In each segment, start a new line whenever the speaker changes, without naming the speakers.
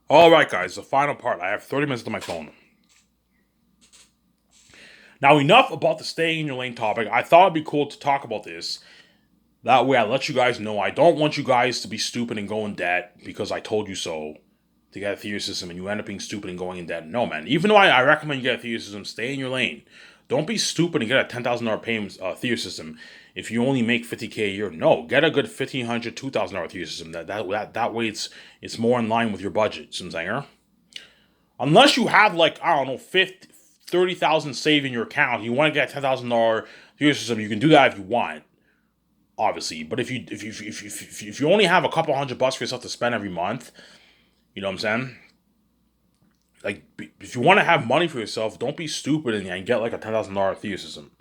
All right, guys, the final part. I have 30 minutes on my phone. Now, enough about the staying in your lane topic. I thought it'd be cool to talk about this. That way, I let you guys know I don't want you guys to be stupid and go in debt because I told you so to get a theater system and you end up being stupid and going in debt. No, man. Even though I recommend you get a theater system, stay in your lane. Don't be stupid and get a $10,000 payment theater system if you only make 50K a year. No, get a good $1,500, $2,000 theater system. That way it's more in line with your budget. See what I'm saying? Huh? Unless you have like I don't know 50, 30,000 saved in your account, you want to get a $10,000 theater system. You can do that if you want, obviously. But if you only have a couple $100 for yourself to spend every month, you know what I'm saying? Like if you want to have money for yourself, don't be stupid and get like a $10,000 theater system.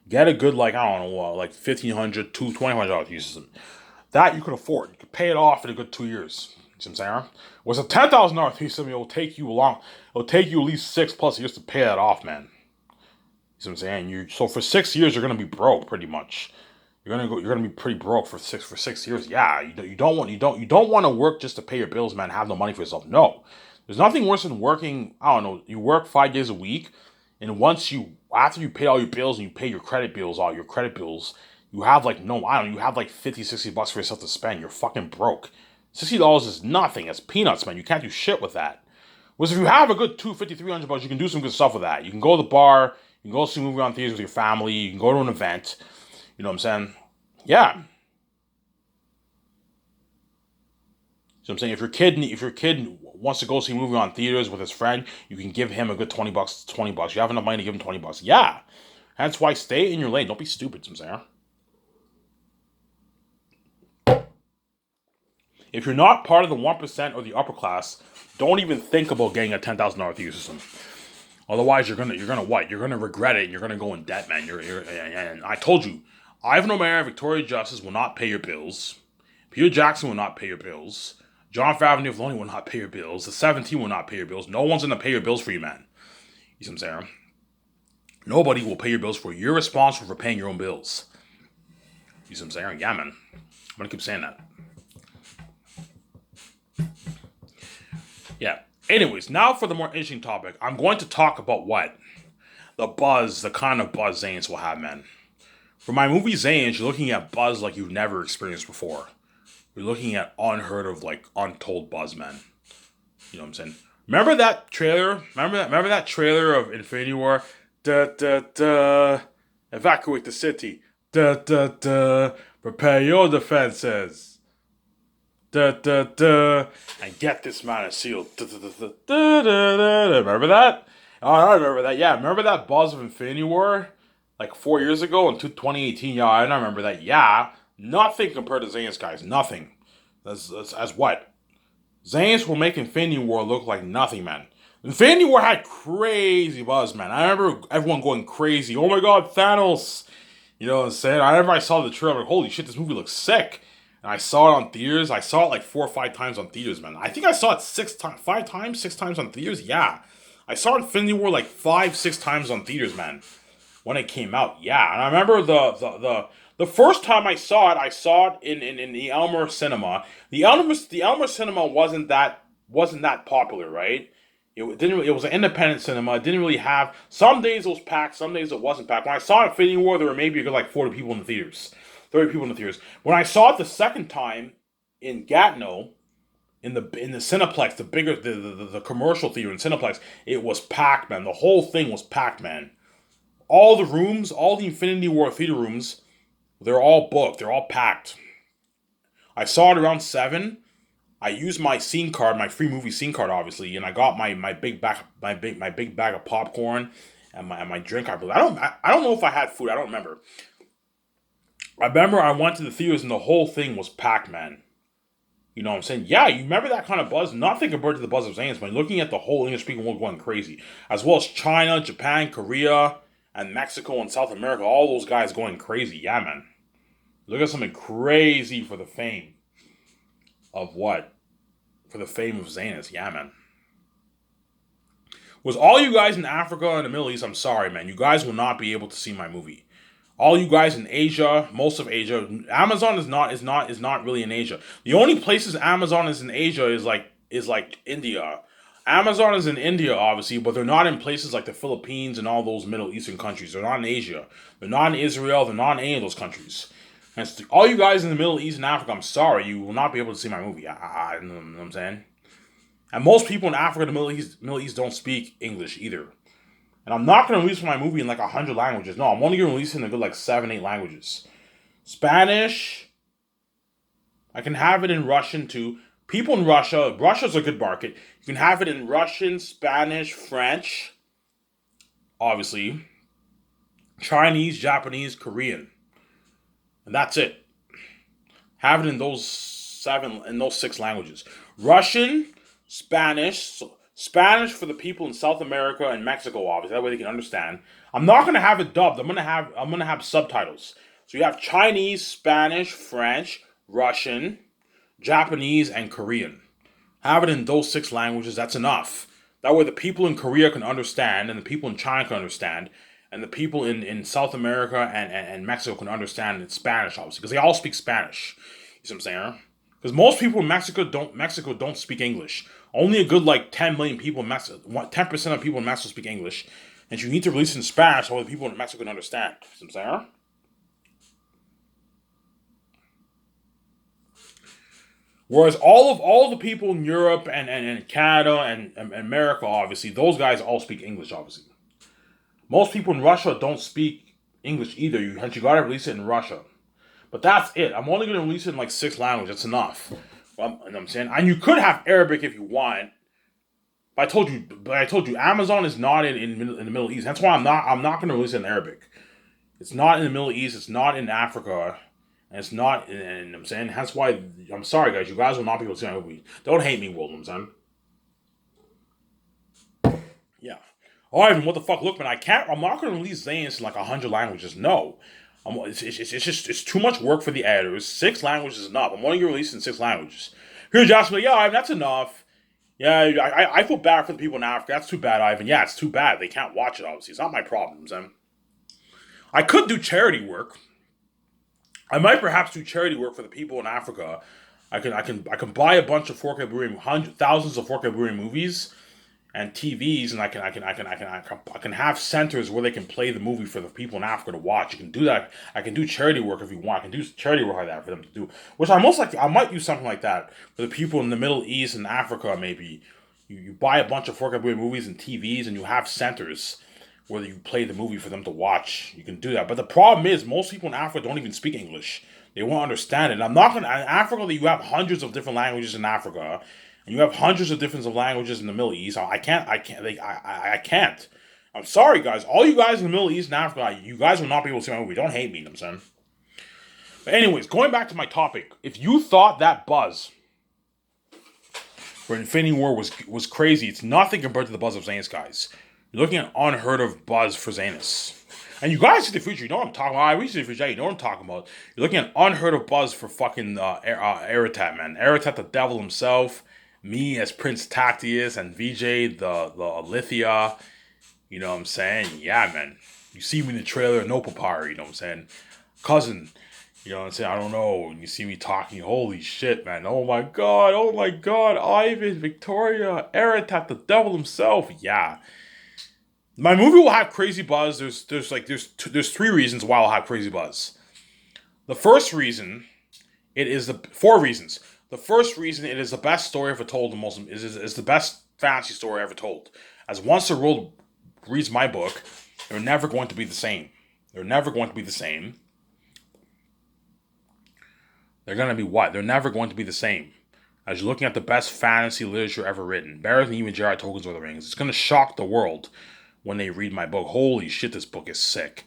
Get a good like I don't know like 1,500 to $2,200 theater system that you can afford. You can pay it off in a good 2 years. You see what I'm saying? Was a $10,000 thesis, it'll take you long. It'll take you at least 6+ years to pay that off, man. You see what I'm saying? So for 6 years, you're gonna be broke pretty much. You're gonna be pretty broke for 6 years. Yeah, you don't want to work just to pay your bills, man. Have no money for yourself. No, there's nothing worse than working. I don't know. You work 5 days a week, and once you after you pay all your bills and you pay your credit bills, all your credit bills, you have like no, I don't know, you have like 50, $60 for yourself to spend. You're fucking broke. $60 is nothing. It's peanuts, man. You can't do shit with that. Whereas if you have a good 250, $300, you can do some good stuff with that. You can go to the bar, you can go see a movie on theaters with your family, you can go to an event. You know what I'm saying? Yeah. So I'm saying if your kid wants to go see a movie on theaters with his friend, you can give him a good $20, $20. You have enough money to give him $20. Yeah. That's why stay in your lane. Don't be stupid, I'm saying. If you're not part of the 1% or the upper class, don't even think about getting a $10,000 theater system. Otherwise, you're gonna what? You're gonna regret it. And you're gonna go in debt, man. And I told you, Ivan O'Mara and Victoria Justice will not pay your bills. Peter Jackson will not pay your bills. John Favreau Filoni will not pay your bills. The 17 will not pay your bills. No one's gonna pay your bills for you, man. You see what I'm saying? Nobody will pay your bills for you. You're responsible for paying your own bills. You see what I'm saying? Yeah, man. I'm gonna keep saying that. Yeah. Anyways, now for the more interesting topic. I'm going to talk about what? The kind of buzz Zanes will have, man. For my movie Zanes, you're looking at buzz like you've never experienced before. You're looking at unheard of, like untold buzz, man. You know what I'm saying? Remember that trailer? Remember that trailer of Infinity War? Da da da. Evacuate the city. Da da da. Prepare your defenses. Da da da. And get this man a seal. Da da da da da da. Remember that? Oh, I remember that. Yeah, remember that buzz of Infinity War? Like 4 years ago in 2018. Yeah, I remember that. Yeah, nothing compared to Zayn's guys. Nothing. As what? Zayn's will make Infinity War look like nothing, man. Infinity War had crazy buzz, man. I remember everyone going crazy. Oh my god, Thanos! You know what I'm saying? I remember I saw the trailer, like, holy shit, this movie looks sick. And I saw it on theaters. I saw it like 4 or 5 times on theaters, man. I think I saw it 6 times, 5 times, 6 times on theaters. Yeah, I saw Infinity War like 5, 6 times on theaters, man. When it came out, yeah. And I remember the first time I saw it in the Elmer Cinema. The Elmer Cinema wasn't that popular, right? It was an independent cinema. It didn't really have. Some days it was packed. Some days it wasn't packed. When I saw Infinity War, there were maybe a good like 40 people in the theaters. 30 people in the theaters. When I saw it the second time in Gatineau, in the Cineplex, the bigger the commercial theater in Cineplex, it was packed, man. The whole thing was packed, man. All the rooms, all the Infinity War theater rooms, they're all booked. They're all packed. I saw it around 7. I used my scene card, my free movie scene card, obviously, and I got my big bag of popcorn and my drink. I believe I don't know if I had food. I don't remember. I remember I went to the theaters and the whole thing was packed, man. You know what I'm saying? Yeah, you remember that kind of buzz? Nothing compared to the buzz of Zane's, man. Looking at the whole English speaking world going crazy, as well as China, Japan, Korea, and Mexico and South America. All those guys going crazy. Yeah, man. Look at something crazy for the fame of what? For the fame of Zanus. Yeah, man. Was all you guys in Africa and the Middle East? I'm sorry, man. You guys will not be able to see my movie. All you guys in Asia, most of Asia, Amazon is not really in Asia. The only places Amazon is in Asia is like is like India. Amazon is in India, obviously, but they're not in places like the Philippines and all those Middle Eastern countries. They're not in Asia. They're not in Israel. They're not in any of those countries. And all you guys in the Middle East and Africa, I'm sorry, you will not be able to see my movie. You know what I'm saying? And most people in Africa and the Middle East don't speak English either. And I'm not going to release my movie in like 100 languages. No, I'm only going to release it in a good like 7, 8 languages. Spanish, I can have it in Russian too. People in Russia's a good market. You can have it in Russian, Spanish, French, obviously, Chinese, Japanese, Korean. And that's it. Have it in those 6 languages. Russian, Spanish for the people in South America and Mexico, obviously. That way they can understand. I'm not gonna have it dubbed. I'm gonna have subtitles. So you have Chinese, Spanish, French, Russian, Japanese, and Korean. Have it in those 6 languages. That's enough. That way the people in Korea can understand, and the people in China can understand, and the people in South America and Mexico can understand in Spanish, obviously, because they all speak Spanish. You see what I'm saying? Because most people in Mexico don't speak English. Only a good like 10 million people in Mexico, 10% of people in Mexico speak English, and you need to release it in Spanish so the people in Mexico can understand. You see what I'm saying? Whereas all of the people in Europe and Canada and America, obviously, those guys all speak English, obviously. Most people in Russia don't speak English either. You gotta release it in Russia. But that's it. I'm only gonna release it in like 6 languages. That's enough. You know what I'm saying? And you could have Arabic if you want. But I told you, Amazon is not in the Middle East. That's why I'm not gonna release it in Arabic. It's not in the Middle East. It's not in Africa. And it's not, and I'm saying, that's why, I'm sorry guys, you guys will not be able to see my movie. Don't hate me, Will, I'm saying. Yeah. Oh, Ivan, what the fuck? Look, man, I'm not going to release Zanes in like 100 languages. No. It's too much work for the editors. 6 languages is enough. I'm only going to release it in 6 languages. Here, Josh, like, yeah, Ivan, that's enough. Yeah, I feel bad for the people in Africa. That's too bad, Ivan. Yeah, it's too bad. They can't watch it, obviously. It's not my problem, I'm saying. I could do charity work. I might perhaps do charity work for the people in Africa. I can buy a bunch of 4K Blu-ray, thousands of 4K Blu-ray movies and TVs, and I can have centers where they can play the movie for the people in Africa to watch. You can do that. I can do charity work if you want. I can do charity work like that for them to do. Which I might do something like that for the people in the Middle East and Africa. Maybe you buy a bunch of 4K Blu-ray movies and TVs, and you have centers whether you play the movie for them to watch. You can do that. But the problem is, most people in Africa don't even speak English. They won't understand it. And I'm not going to... In Africa, you have hundreds of different languages in Africa. And you have hundreds of different languages in the Middle East. I can't. I'm sorry, guys. All you guys in the Middle East and Africa, you guys will not be able to see my movie. Don't hate me, you know what I'm saying? But anyways, going back to my topic. If you thought that buzz for Infinity War was crazy, it's nothing compared to the buzz of Zanus, guys. You're looking at unheard of buzz for Zanus. And you guys see the future. You know what I'm talking about. I reached the future. You know what I'm talking about. You're looking at unheard of buzz for fucking Aratat, man. Aratat, the devil himself. Me as Prince Tactius and VJ, the Alithia. You know what I'm saying? Yeah, man. You see me in the trailer, no papari, you know what I'm saying? Cousin, you know what I'm saying? I don't know. And you see me talking, holy shit, man. Oh my god, Ivan, Victoria, Aratat, the devil himself. Yeah. My movie will have crazy buzz. There's 3 reasons why I'll have crazy buzz. The first reason, 4 reasons. The first reason, it is the best story ever told. Is the best fantasy story ever told. As once the world reads my book, they're never going to be the same. They're never going to be the same. They're going to be what? They're never going to be the same. As you're looking at the best fantasy literature ever written, better than even J.R.R. Tolkien's Lord of the Rings. It's going to shock the world when they read my book. Holy shit, this book is sick.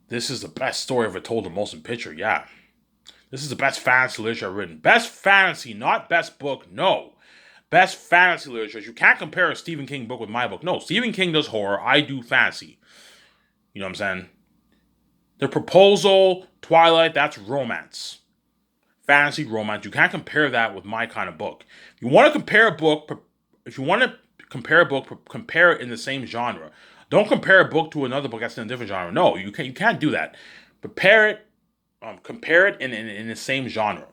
This is the best story ever told in motion picture, yeah. This is the best fantasy literature ever written. Best fantasy, not best book, no. Best fantasy literature. You can't compare a Stephen King book with my book. No, Stephen King does horror, I do fantasy. You know what I'm saying? The Proposal, Twilight, that's romance. Fantasy, romance. You can't compare that with my kind of book. If you want to compare a book, compare it in the same genre. Don't compare a book to another book that's in a different genre. No, you can't do that. Compare it in the same genre.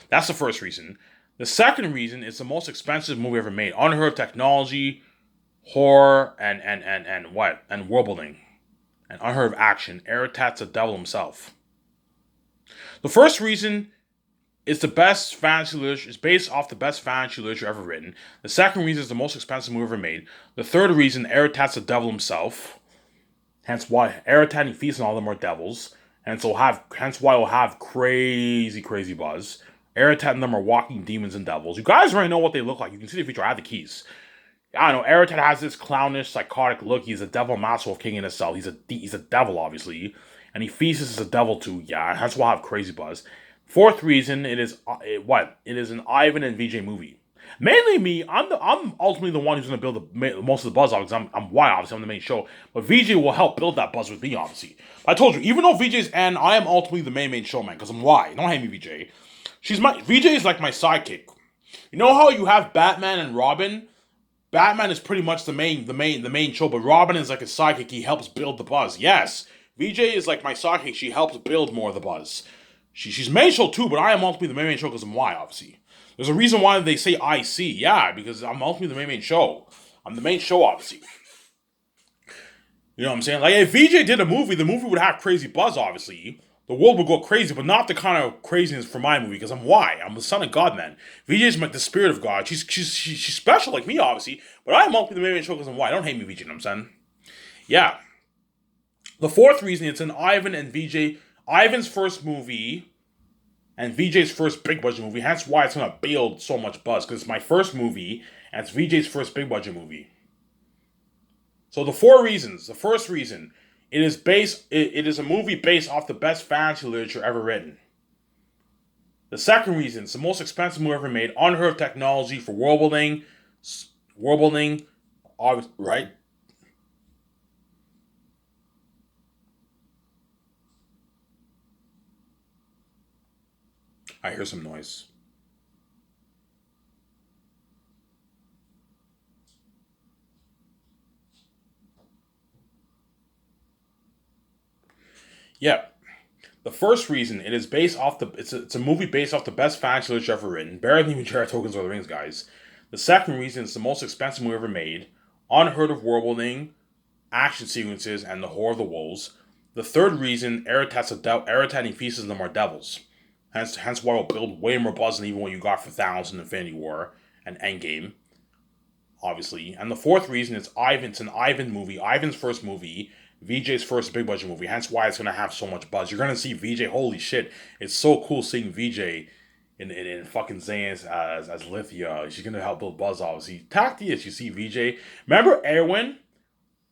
That's the first reason. The second reason is the most expensive movie ever made. Unheard of technology, horror, and what? And world building. And unheard of action. Aratat's the devil himself. The first reason is the best fantasy literature. It's based off the best fantasy literature ever written. The second reason is the most expensive movie ever made. The third reason, Aratat's the devil himself. Hence why Aratat and Feast and all of them are devils. And so hence why it'll have crazy, crazy buzz. Aratat and them are walking demons and devils. You guys already know what they look like. You can see the feature. I have the keys. I don't know. Aratat has this clownish, psychotic look. He's a devil master of king in his cell. He's a devil, obviously. And he feasts as a devil too. Yeah, that's why I have crazy buzz. Fourth reason, it is an Ivan and VJ movie. Mainly me. I'm ultimately the one who's going to build most of the buzz off because I'm why obviously I'm the main show. But VJ will help build that buzz with me obviously. But I told you, even though VJ's N, I am ultimately the main showman because I'm why. Don't hate me, VJ. VJ is like my sidekick. You know how you have Batman and Robin? Batman is pretty much the main show, but Robin is like a sidekick. He helps build the buzz. Yes, VJ is like my sidekick. She helps build more of the buzz. She's main show too, but I am ultimately the main show because I'm why, obviously. There's a reason why they say IC. Yeah, because I'm ultimately the main show. I'm the main show, obviously. You know what I'm saying? Like, if VJ did a movie, the movie would have crazy buzz, obviously. The world would go crazy, but not the kind of craziness for my movie, because I'm why? I'm the son of God, man. VJ is the spirit of God. She's special like me, obviously, but I'm ultimately the main show because I'm why? Don't hate me, VJ, you know what I'm saying? Yeah. The fourth reason, it's an Ivan and VJ. Ivan's first movie and VJ's first big budget movie. That's why it's gonna build so much buzz, because it's my first movie and it's VJ's first big budget movie. So the four reasons. The first reason, it is a movie based off the best fantasy literature ever written. The second reason, it's the most expensive movie ever made. Unheard of technology for world building. World building, right? I hear some noise. Yeah. The first reason, it is based off the it's a movie based off the best fantasy literature ever written. Better than even Jared Tolkien's Lord of the Rings, guys. The second reason, it's the most expensive movie ever made. Unheard of world building, action sequences, and the horror of the wolves. The third reason, Aratat and Feast of them are devils. Hence why we'll build way more buzz than even what you got for Thanos in Infinity War and Endgame, obviously. And the fourth reason is It's an Ivan movie. Ivan's first movie. VJ's first big budget movie. Hence why it's gonna have so much buzz. You're gonna see VJ. Holy shit! It's so cool seeing VJ in fucking Zayn as Lithia. She's gonna help build buzz. Obviously, Tactius. You see VJ. Remember Erwin?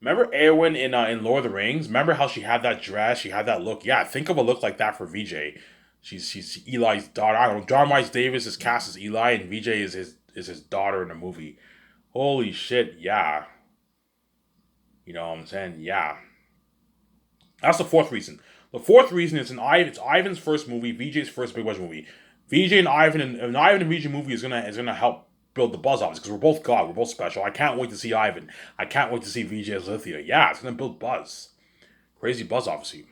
Remember Erwin in Lord of the Rings? Remember how she had that dress? She had that look. Yeah, think of a look like that for VJ. She's Eli's daughter. I don't know. John Rice Davis is cast as Eli, and VJ is his daughter in the movie. Holy shit! Yeah, you know what I'm saying? Yeah. That's the fourth reason. The fourth reason is it's Ivan's first movie, VJ's first big budget movie. VJ and Ivan and an Ivan and VJ movie is gonna help build the buzz off because we're both God, we're both special. I can't wait to see Ivan. I can't wait to see VJ as Lithia. Yeah, it's gonna build buzz. Crazy buzz, obviously.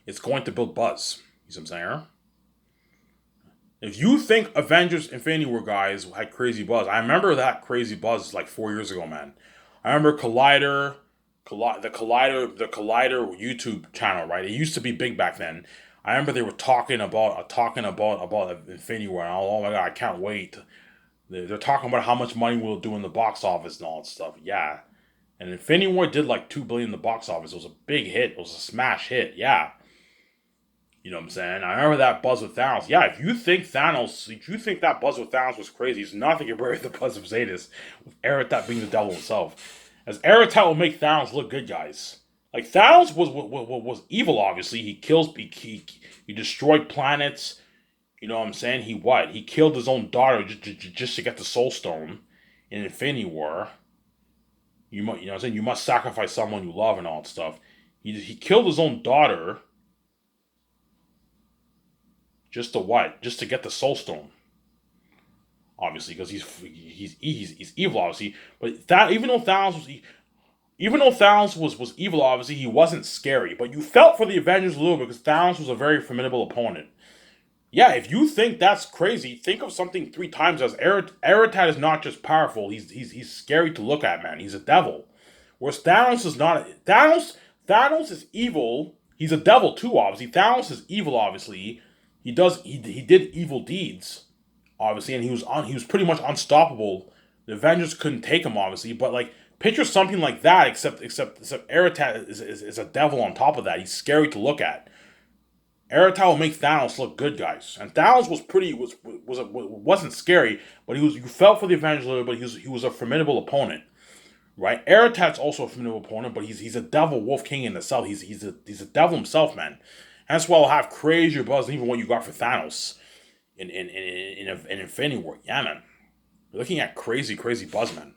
It's going to build buzz. You see what I'm saying? If you think Avengers Infinity War guys had crazy buzz, I remember that crazy buzz like 4 years ago, man. I remember the Collider YouTube channel, right? It used to be big back then. I remember they were talking about Infinity War. And oh my god, I can't wait. They're talking about how much money we'll do in the box office and all that stuff. Yeah, and Infinity War did like 2 billion in the box office. It was a big hit. It was a smash hit. Yeah. You know what I'm saying? I remember that buzz with Thanos. Yeah, if you think that buzz with Thanos was crazy, it's nothing compared to the buzz of Zadis, with Aratat being the devil himself. As Aratat will make Thanos look good, guys. Like Thanos was evil. Obviously, he destroyed planets. You know what I'm saying? He killed his own daughter just to get the Soul Stone in Infinity War. You know what I'm saying? You must sacrifice someone you love and all that stuff. He killed his own daughter. Just to what? Just to get the Soul Stone. Obviously, because he's evil, obviously. But that even though Thanos was evil, obviously he wasn't scary. But you felt for the Avengers a little bit because Thanos was a very formidable opponent. Yeah, if you think that's crazy, think of something three times as Eritad is not just powerful. He's scary to look at, man. He's a devil. Whereas Thanos is not. Thanos is evil. He's a devil too, obviously. Thanos is evil, obviously. He did evil deeds, obviously, and he was pretty much unstoppable. The Avengers couldn't take him, obviously, but like picture something like that. Except Eritad is a devil on top of that. He's scary to look at. Erityle will make Thanos look good, guys. And Thanos wasn't scary, but you felt for the Avengers a little bit. He was a formidable opponent, right? Eritad's also a formidable opponent, but he's a devil wolf king in itself. He's a devil himself, man. That's why I'll have crazier buzz than even what you got for Thanos in Infinity War. Yeah, man. You're looking at crazy buzz, man.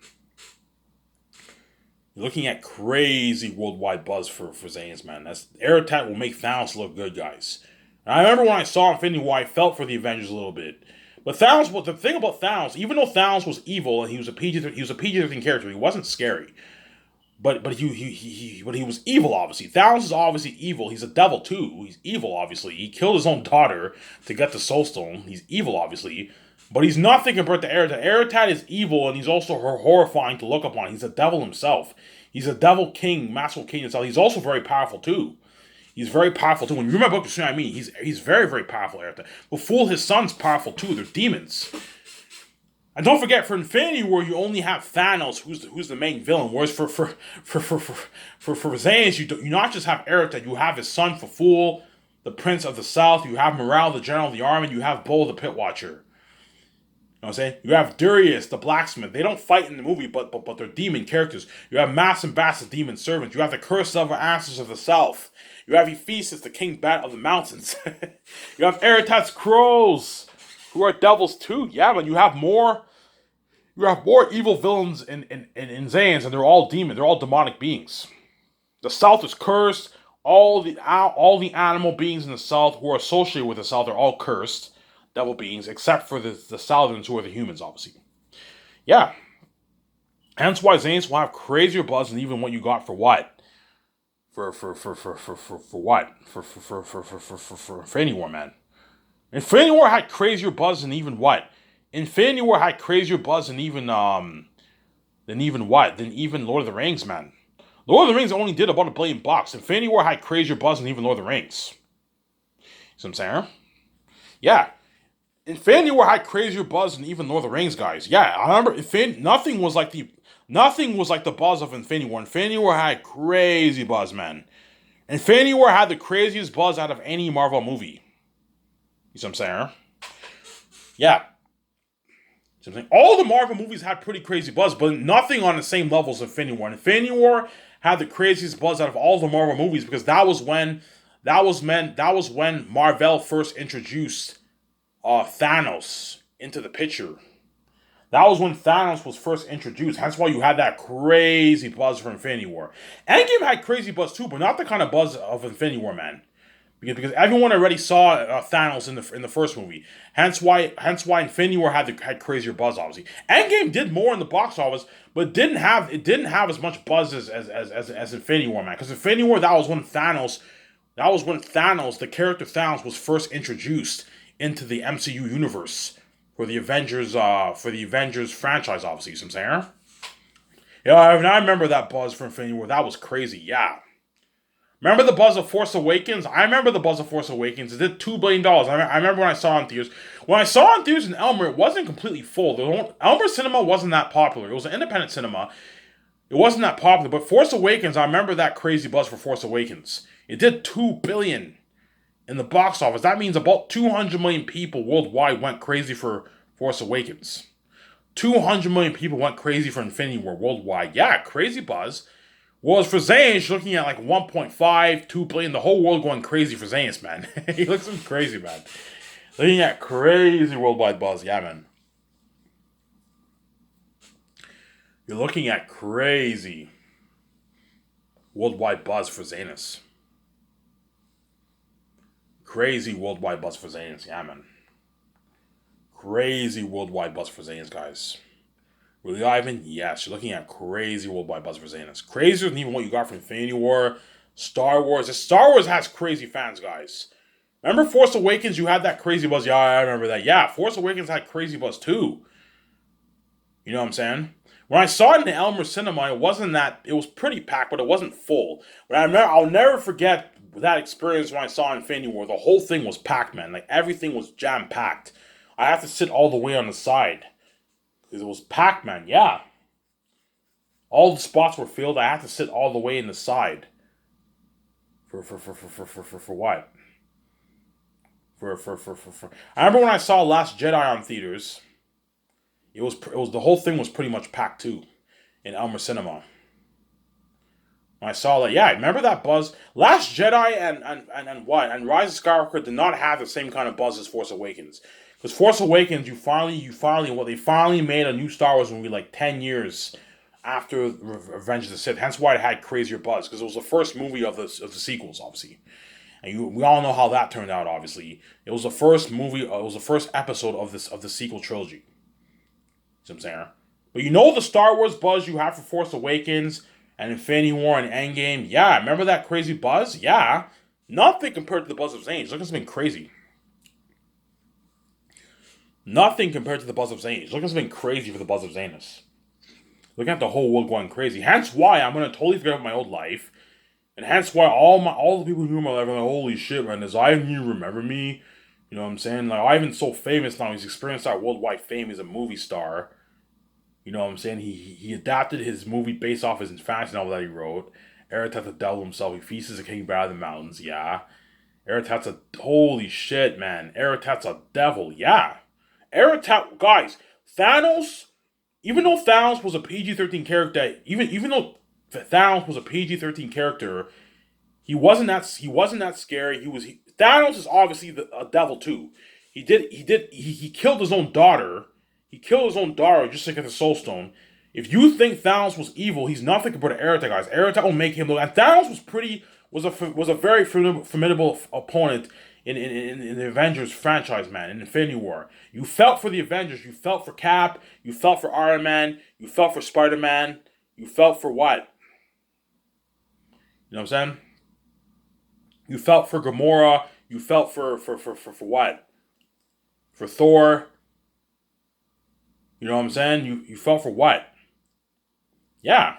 You're looking at crazy worldwide buzz for Zanes, man. That's Eritad will make Thanos look good, guys. And I remember when I saw Infinity War, I felt for the Avengers a little bit. But Thanos, the thing about Thanos, even though Thanos was evil and he was a PG-13 character, he wasn't scary. But he was evil, obviously. Thanos is obviously evil. He's a devil too. He's evil, obviously. He killed his own daughter to get the Soul Stone. He's evil, obviously. But he's nothing compared to Eritad. Eritad is evil, and he's also horrifying to look upon. He's a devil himself. He's a devil king, masterful king himself. He's also very powerful too. He's very powerful too. When you read my book, you see what I mean. He's very powerful, Eritad. But Fool, his son's powerful too. They're demons. And don't forget, for Infinity War, you only have Thanos, who's the main villain. Whereas for Zanes, you not just have Eritad, you have his son, Fool, the Prince of the South. You have Morale, the General of the Army. You have Bull, the Pit Watcher. You know what I'm saying? You have Darius, the blacksmith. They don't fight in the movie, but they're demon characters. You have Mass and Bass, the demon servants. You have the Curse of Answers of the South. You have Ephesus, the king bat of the mountains. You have Eritad's crows, who are devils too. Yeah, but you have more evil villains in Zanes, and they're all demon. They're all demonic beings. The South is cursed. All the animal beings in the South who are associated with the South are all cursed. Devil beings, except for the Southerners, who are the humans, obviously. Yeah. Hence why Zanes will have crazier buzz than even what you got for what? For what? For Infinity War, man. Infinity War had crazier buzz than even what? Infinity War had crazier buzz than even what? Than even Lord of the Rings, man. Lord of the Rings only did about $1 billion. Infinity War had crazier buzz than even Lord of the Rings. See what I'm saying? Yeah. Infinity War had crazier buzz than even Lord of the Rings, guys. Yeah, I remember nothing was like the buzz of Infinity War. Infinity War had crazy buzz, man. Infinity War had the craziest buzz out of any Marvel movie. You see what I'm saying? Yeah. See what I'm saying? All the Marvel movies had pretty crazy buzz, but nothing on the same level as Infinity War. Infinity War had the craziest buzz out of all the Marvel movies because that was when Marvel first introduced Thanos into the picture. That was when Thanos was first introduced. That's why you had that crazy buzz for Infinity War. Endgame had crazy buzz too, but not the kind of buzz of Infinity War, man. Because everyone already saw Thanos in the first movie. Hence why Infinity War had crazier buzz. Obviously, Endgame did more in the box office, but it didn't have as much buzz as Infinity War, man. Because Infinity War, that was when Thanos, the character Thanos, was first introduced into the MCU universe for the Avengers franchise, obviously. You see what I'm saying? Yeah, I remember that buzz for Infinity War. That was crazy. Yeah. Remember the buzz of Force Awakens? I remember the buzz of Force Awakens. It did $2 billion. I remember when I saw it in theaters. When I saw it in theaters in Elmer, it wasn't completely full. Elmer Cinema wasn't that popular. It was an independent cinema. It wasn't that popular. But Force Awakens, I remember that crazy buzz for Force Awakens. It did $2 billion in the box office. That means about 200 million people worldwide went crazy for Force Awakens. 200 million people went crazy for Infinity War worldwide. Yeah, crazy buzz. Whereas for Zayn, you're looking at like 1.5, 2 billion. The whole world going crazy for Zayn, man. He looks crazy, man. Looking at crazy worldwide buzz. Yeah, man. You're looking at crazy worldwide buzz for Zanus. Crazy worldwide buzz for Zanus. Yeah, man. Crazy worldwide buzz for Zanus, guys. Really, Ivan? Yes, you're looking at crazy worldwide buzz for Zanus. Crazier than even what you got from Infinity War, Star Wars. Star Wars has crazy fans, guys. Remember Force Awakens? You had that crazy buzz. Yeah, I remember that. Yeah, Force Awakens had crazy buzz too. You know what I'm saying? When I saw it in the Elmer Cinema, it wasn't that. It was pretty packed, but it wasn't full. But I remember, I'll never forget that experience when I saw Infinity War. The whole thing was packed, man. Like everything was jam packed. I had to sit all the way on the side because it was packed, man. Yeah, all the spots were filled. I had to sit all the way in the side. For what? For. I remember when I saw Last Jedi on theaters. It was the whole thing was pretty much packed too, in Elmer Cinema. When I saw that, yeah, remember that buzz? Last Jedi and what? And Rise of Skywalker did not have the same kind of buzz as Force Awakens. Because Force Awakens, they finally made a new Star Wars movie like 10 years after Revenge of the Sith. Hence why it had crazier buzz, because it was the first movie of the sequels, obviously. And we all know how that turned out. Obviously, it was the first movie. It was the first episode of the sequel trilogy. See what I'm saying? But you know the Star Wars buzz you have for Force Awakens and Infinity War and Endgame? Yeah, remember that crazy buzz? Yeah. Nothing compared to the buzz of Zane's. Look at something crazy. Nothing compared to the buzz of Zane's. Look at something crazy for the buzz of Zanus. Looking at the whole world going crazy. Hence why I'm gonna totally forget about my old life. And hence why all the people who knew my life are like, holy shit, man, does Ivan you remember me? You know what I'm saying? Like Ivan's so famous now, he's experienced that worldwide fame, he's a movie star. You know what I'm saying? He adapted his movie based off his fantasy novel that he wrote. Aratat the devil himself. He feasts as a king by the mountains. Yeah. Aratat's a holy shit, man. Aratat's a devil. Yeah. Aratat, guys. Thanos. Even though Thanos was a PG-13 character, even though Thanos was a PG-13 character, he wasn't that scary. Thanos is obviously a devil too. He killed his own daughter. He killed his own daughter just to get the Soul Stone. If you think Thanos was evil, he's nothing compared to Aratak, guys. Aratak will make him look. And Thanos was a very formidable opponent in the Avengers franchise, man. In Infinity War, you felt for the Avengers. You felt for Cap. You felt for Iron Man. You felt for Spider Man. You felt for what? You know what I'm saying? You felt for Gamora. You felt for what? For Thor. You know what I'm saying? You felt for what? Yeah.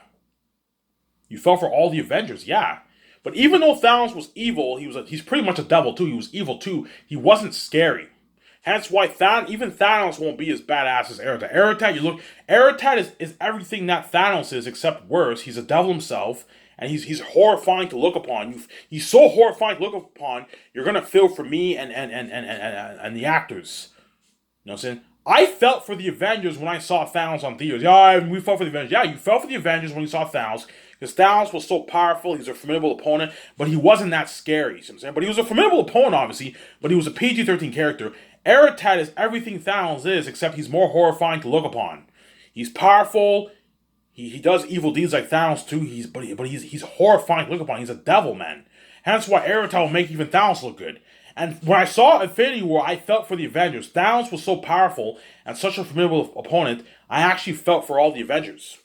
You felt for all the Avengers, yeah. But even though Thanos was evil, he's pretty much a devil too. He was evil too. He wasn't scary. Hence why even Thanos won't be as badass as Aratat. Aratat is everything that Thanos is except worse. He's a devil himself, and he's horrifying to look upon. He's so horrifying to look upon. You're gonna feel for me and the actors. You know what I'm saying? I felt for the Avengers when I saw Thanos on theaters. Yeah, we felt for the Avengers. Yeah, you felt for the Avengers when you saw Thanos. Because Thanos was so powerful, he's a formidable opponent, but he wasn't that scary. You know what I'm saying? But he was a formidable opponent, obviously, but he was a PG-13 character. Aratat is everything Thanos is, except he's more horrifying to look upon. He's powerful. He does evil deeds like Thanos too. He's horrifying to look upon. He's a devil, man. Hence why Aratat will make even Thanos look good. And when I saw Infinity War, I felt for the Avengers. Thanos was so powerful and such a formidable opponent, I actually felt for all the Avengers.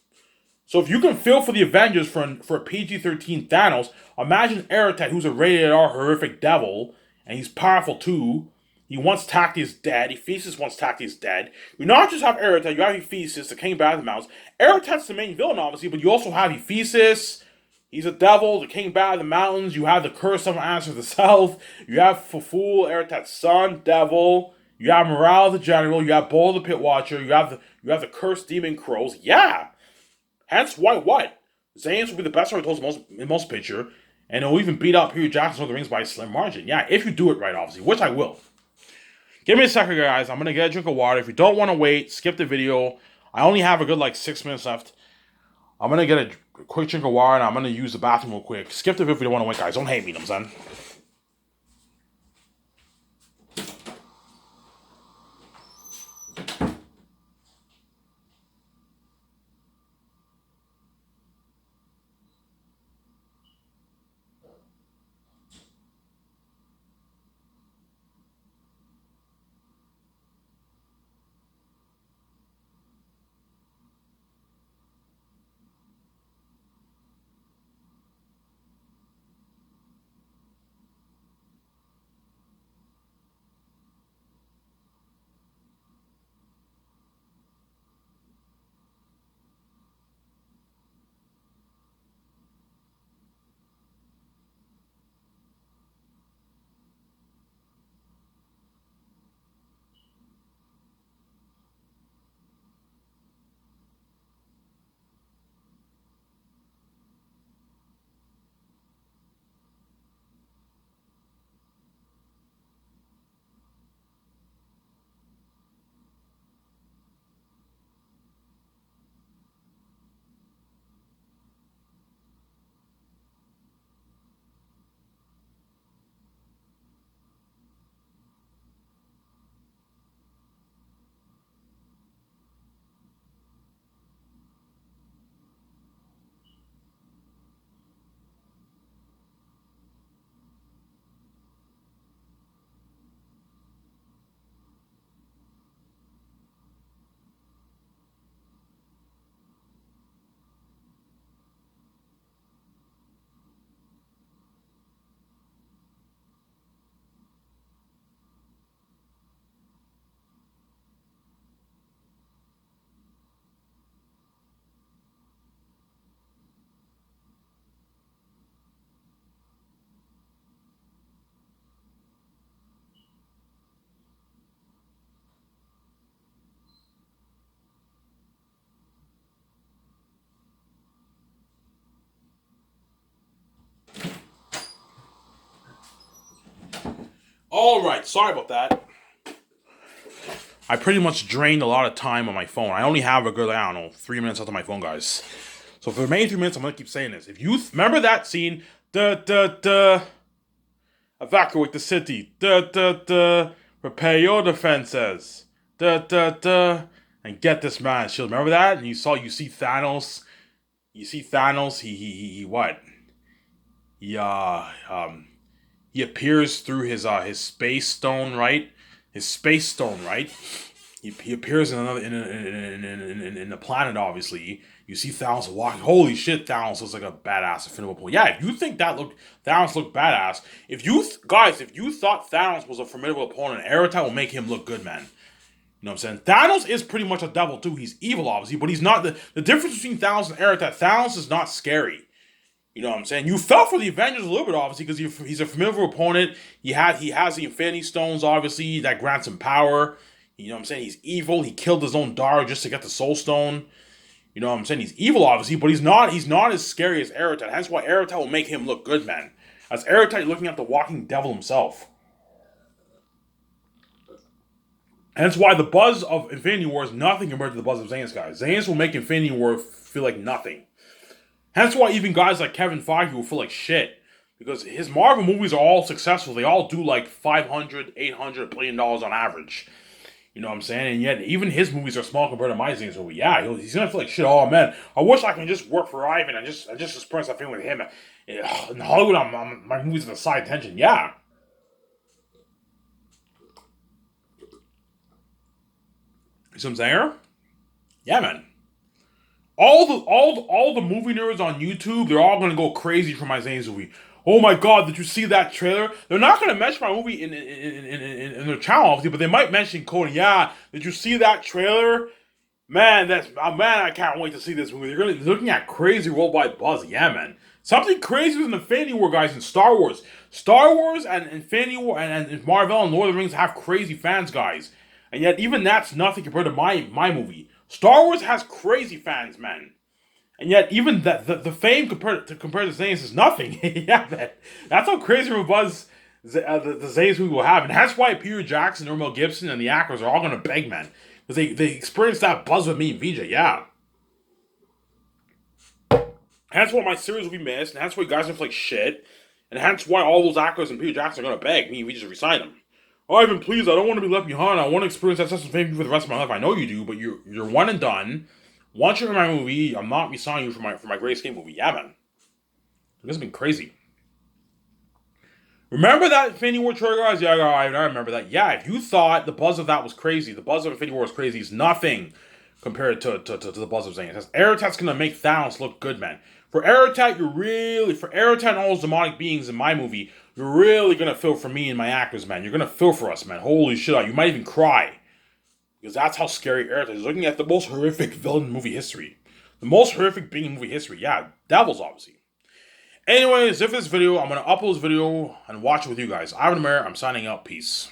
So if you can feel for the Avengers for a PG-13 Thanos, imagine Aratat, who's a rated R horrific devil, and he's powerful too. He once Tacti is dead. Hephaestus once Tacti is dead. You not just have Aratat, you have Hephaestus, the king battle the mountains. Aratat's the main villain, obviously, but you also have Hephaestus. He's a devil, the king bat of the mountains. You have the curse of Answer of the South. You have Fuful, Aratat's son, devil. You have Morale the general. You have Bull the pit watcher. You have the cursed demon crows. Yeah. Hence why what? Zane's will be the best story told in most picture, and it'll even beat out Peter Jackson's Lord of the Rings by a slim margin. Yeah, if you do it right, obviously, which I will. Give me a second, guys. I'm gonna get a drink of water. If you don't want to wait, skip the video. I only have a good 6 minutes left. I'm gonna get a quick drink of water and I'm gonna use the bathroom real quick. Skip the video if you don't want to wait, guys. Don't hate me, you know what I'm saying? Alright, sorry about that. I pretty much drained a lot of time on my phone. I only have a good, I don't know, 3 minutes left on my phone, guys. So for the remaining 3 minutes, I'm gonna keep saying this. If you remember that scene, evacuate the city, prepare your defenses, and get this man shield. Remember that? And you see Thanos. You see Thanos. He what? He appears through his space stone, right? His space stone, right? He appears in another in the planet. Obviously, you see Thanos walking. Holy shit, Thanos looks like a badass formidable opponent. Yeah, if you think Thanos looked badass, if you thought Thanos was a formidable opponent, Eretat will make him look good, man. You know what I'm saying? Thanos is pretty much a devil too. He's evil, obviously, but he's not the difference between Thanos and Eretat. Thanos is not scary. You know what I'm saying? You felt for the Avengers a little bit, obviously, because he's a formidable opponent. He has the Infinity Stones, obviously, that grants him power. You know what I'm saying? He's evil. He killed his own daughter just to get the Soul Stone. You know what I'm saying? He's evil, obviously, but he's not as scary as Eretat. Hence why Eretat will make him look good, man. As Eretat looking at the walking devil himself. Hence why the buzz of Infinity War is nothing compared to the buzz of Zane's, guys. Zane's will make Infinity War feel like nothing. Hence why even guys like Kevin Feige will feel like shit. Because his Marvel movies are all successful. They all do like $500, $800 billion on average. You know what I'm saying? And yet, even his movies are small compared to my Zane's movie. Yeah, he's gonna feel like shit. Oh man, I wish I can just work for Ivan and just experience that feeling with him. In Hollywood, my movies are the side tension. Yeah. You see what I'm saying? Yeah, man. All the movie nerds on YouTube, they're all gonna go crazy for my Zane's movie. Oh my god, did you see that trailer? They're not gonna mention my movie in their channel, obviously, but they might mention Cody. Yeah, did you see that trailer? Man, I can't wait to see this movie. They're looking at crazy worldwide buzz. Yeah, man. Something crazy with Infinity War, guys, and Star Wars. Star Wars and Infinity War and Marvel and Lord of the Rings have crazy fans, guys. And yet, even that's nothing compared to my movie. Star Wars has crazy fans, man. And yet, even the fame compared to Zane's is nothing. Yeah, man. That's how crazy of a buzz the Zane's movie will have. And that's why Peter Jackson, or Mel Gibson, and the actors are all going to beg, man. Because they experienced that buzz with me and VJ, yeah. That's why my series will be missed, and that's why guys are like shit. And that's why all those actors and Peter Jackson are going to beg me and VJ to resign them. Ivan, please, I don't want to be left behind. I want to experience that sense of fame for the rest of my life. I know you do, but you're one and done. Once you're in my movie, I'm not resigning you for my Great Escape movie. Yeah, man. This has been crazy. Remember that Infinity War trailer, guys? Yeah, I remember that. Yeah, if you thought the buzz of that was crazy, the buzz of Infinity War was crazy, it's nothing compared to the buzz of Zane. Eretat's gonna make Thanos look good, man. For Eretat and all those demonic beings in my movie, you're really gonna feel for me and my actors, man. You're gonna feel for us, man. Holy shit, you might even cry. Because that's how scary Eretat is. Looking at the most horrific villain in movie history. The most horrific being in movie history. Yeah, devils, obviously. Anyways, if this video, I'm going to upload this video and watch it with you guys. Ivan Amir, I'm signing out. Peace.